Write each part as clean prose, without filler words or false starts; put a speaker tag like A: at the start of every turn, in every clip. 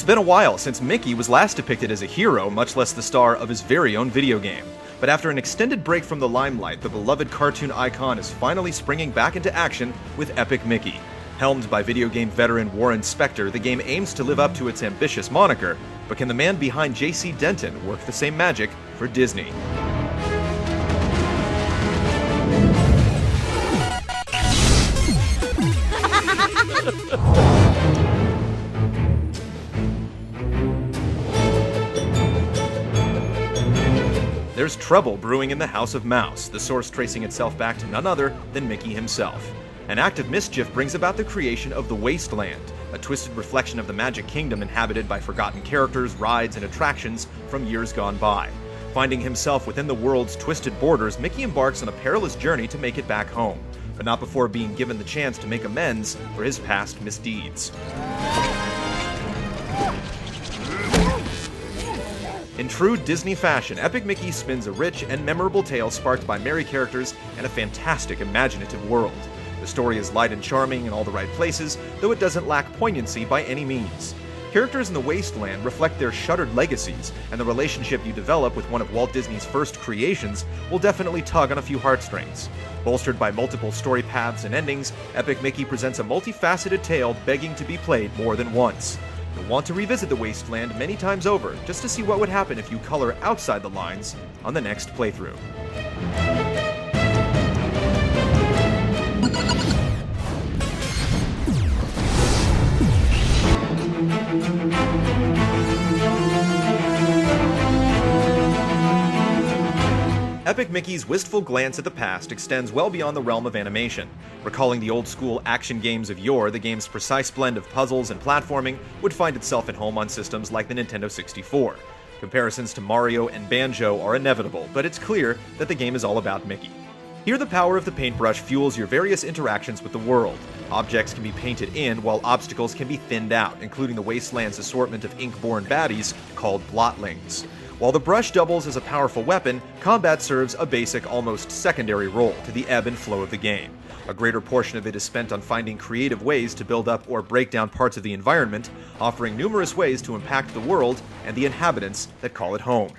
A: It's been a while since Mickey was last depicted as a hero, much less the star of his very own video game. But after an extended break from the limelight, the beloved cartoon icon is finally springing back into action with Epic Mickey. Helmed by video game veteran Warren Spector, the game aims to live up to its ambitious moniker, but can the man behind J.C. Denton work the same magic for Disney? There's trouble brewing in the House of Mouse, the source tracing itself back to none other than Mickey himself. An act of mischief brings about the creation of the Wasteland, a twisted reflection of the Magic Kingdom inhabited by forgotten characters, rides, and attractions from years gone by. Finding himself within the world's twisted borders, Mickey embarks on a perilous journey to make it back home, but not before being given the chance to make amends for his past misdeeds. In true Disney fashion, Epic Mickey spins a rich and memorable tale sparked by merry characters and a fantastic imaginative world. The story is light and charming in all the right places, though it doesn't lack poignancy by any means. Characters in the Wasteland reflect their shuttered legacies, and the relationship you develop with one of Walt Disney's first creations will definitely tug on a few heartstrings. Bolstered by multiple story paths and endings, Epic Mickey presents a multifaceted tale begging to be played more than once. You'll want to revisit the Wasteland many times over, just to see what would happen if you color outside the lines on the next playthrough. Epic Mickey's wistful glance at the past extends well beyond the realm of animation. Recalling the old-school action games of yore, the game's precise blend of puzzles and platforming would find itself at home on systems like the Nintendo 64. Comparisons to Mario and Banjo are inevitable, but it's clear that the game is all about Mickey. Here, the power of the paintbrush fuels your various interactions with the world. Objects can be painted in, while obstacles can be thinned out, including the Wasteland's assortment of ink-born baddies called blotlings. While the brush doubles as a powerful weapon, combat serves a basic, almost secondary role to the ebb and flow of the game. A greater portion of it is spent on finding creative ways to build up or break down parts of the environment, offering numerous ways to impact the world and the inhabitants that call it home.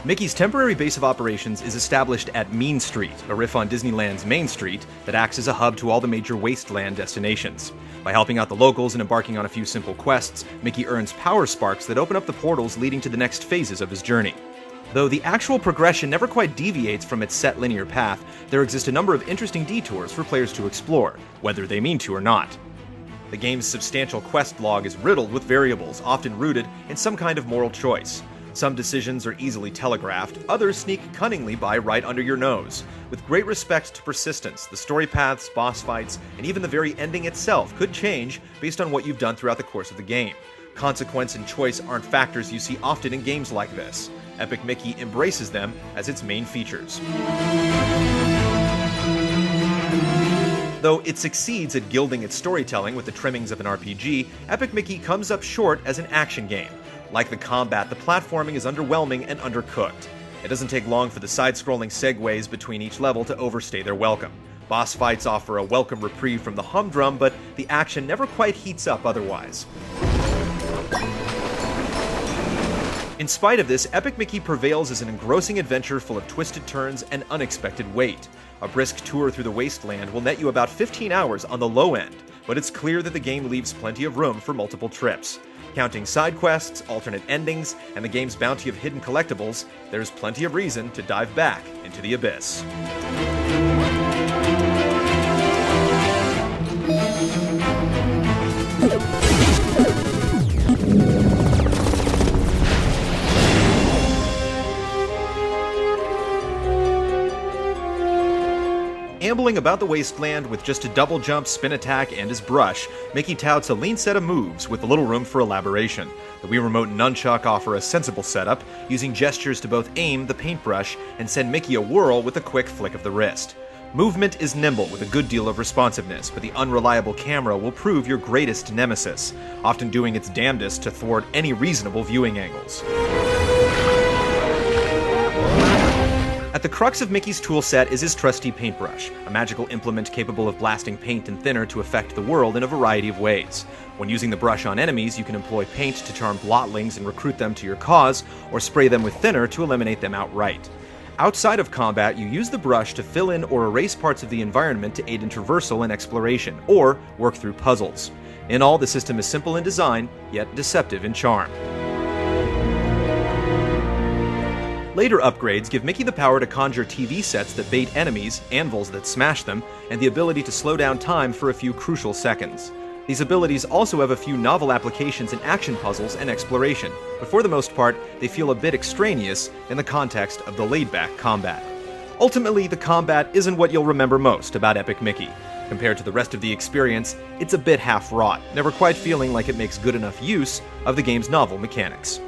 A: Mickey's temporary base of operations is established at Mean Street, a riff on Disneyland's Main Street that acts as a hub to all the major Wasteland destinations. By helping out the locals and embarking on a few simple quests, Mickey earns power sparks that open up the portals leading to the next phases of his journey. Though the actual progression never quite deviates from its set linear path, there exist a number of interesting detours for players to explore, whether they mean to or not. The game's substantial quest log is riddled with variables, often rooted in some kind of moral choice. Some decisions are easily telegraphed, others sneak cunningly by right under your nose. With great respect to persistence, the story paths, boss fights, and even the very ending itself could change based on what you've done throughout the course of the game. Consequence and choice aren't factors you see often in games like this. Epic Mickey embraces them as its main features. Though it succeeds at gilding its storytelling with the trimmings of an RPG, Epic Mickey comes up short as an action game. Like the combat, the platforming is underwhelming and undercooked. It doesn't take long for the side-scrolling segues between each level to overstay their welcome. Boss fights offer a welcome reprieve from the humdrum, but the action never quite heats up otherwise. In spite of this, Epic Mickey prevails as an engrossing adventure full of twisted turns and unexpected wait. A brisk tour through the Wasteland will net you about 15 hours on the low end, but it's clear that the game leaves plenty of room for multiple trips. Counting side quests, alternate endings, and the game's bounty of hidden collectibles, there's plenty of reason to dive back into the abyss. Ambling about the Wasteland with just a double jump, spin attack, and his brush, Mickey touts a lean set of moves with little room for elaboration. The Wii Remote and Nunchuck offer a sensible setup, using gestures to both aim the paintbrush and send Mickey a whirl with a quick flick of the wrist. Movement is nimble with a good deal of responsiveness, but the unreliable camera will prove your greatest nemesis, often doing its damnedest to thwart any reasonable viewing angles. At At the crux of Mickey's toolset is his trusty paintbrush, a magical implement capable of blasting paint and thinner to affect the world in a variety of ways. When using the brush on enemies, you can employ paint to charm blotlings and recruit them to your cause, or spray them with thinner to eliminate them outright. Outside of combat, you use the brush to fill in or erase parts of the environment to aid in traversal and exploration, or work through puzzles. In all, the system is simple in design, yet deceptive in charm. Later upgrades give Mickey the power to conjure TV sets that bait enemies, anvils that smash them, and the ability to slow down time for a few crucial seconds. These abilities also have a few novel applications in action puzzles and exploration, but for the most part, they feel a bit extraneous in the context of the laid-back combat. Ultimately, the combat isn't what you'll remember most about Epic Mickey. Compared to the rest of the experience, it's a bit half-wrought, never quite feeling like it makes good enough use of the game's novel mechanics.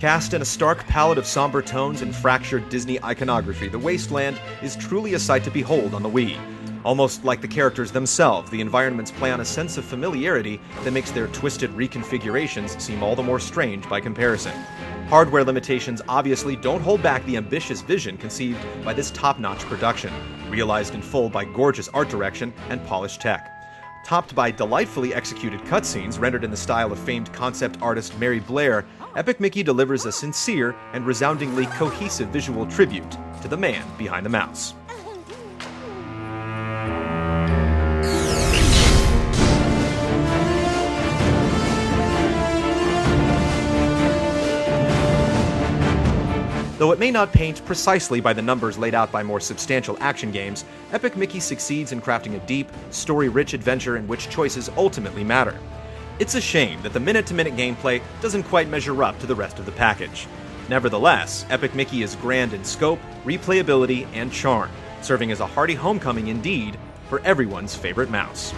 A: Cast in a stark palette of somber tones and fractured Disney iconography, the Wasteland is truly a sight to behold on the Wii. Almost like the characters themselves, the environments play on a sense of familiarity that makes their twisted reconfigurations seem all the more strange by comparison. Hardware limitations obviously don't hold back the ambitious vision conceived by this top-notch production, realized in full by gorgeous art direction and polished tech. Topped by delightfully executed cutscenes rendered in the style of famed concept artist Mary Blair, Epic Mickey delivers a sincere and resoundingly cohesive visual tribute to the man behind the mouse. Though it may not paint precisely by the numbers laid out by more substantial action games, Epic Mickey succeeds in crafting a deep, story-rich adventure in which choices ultimately matter. It's a shame that the minute-to-minute gameplay doesn't quite measure up to the rest of the package. Nevertheless, Epic Mickey is grand in scope, replayability, and charm, serving as a hearty homecoming indeed for everyone's favorite mouse.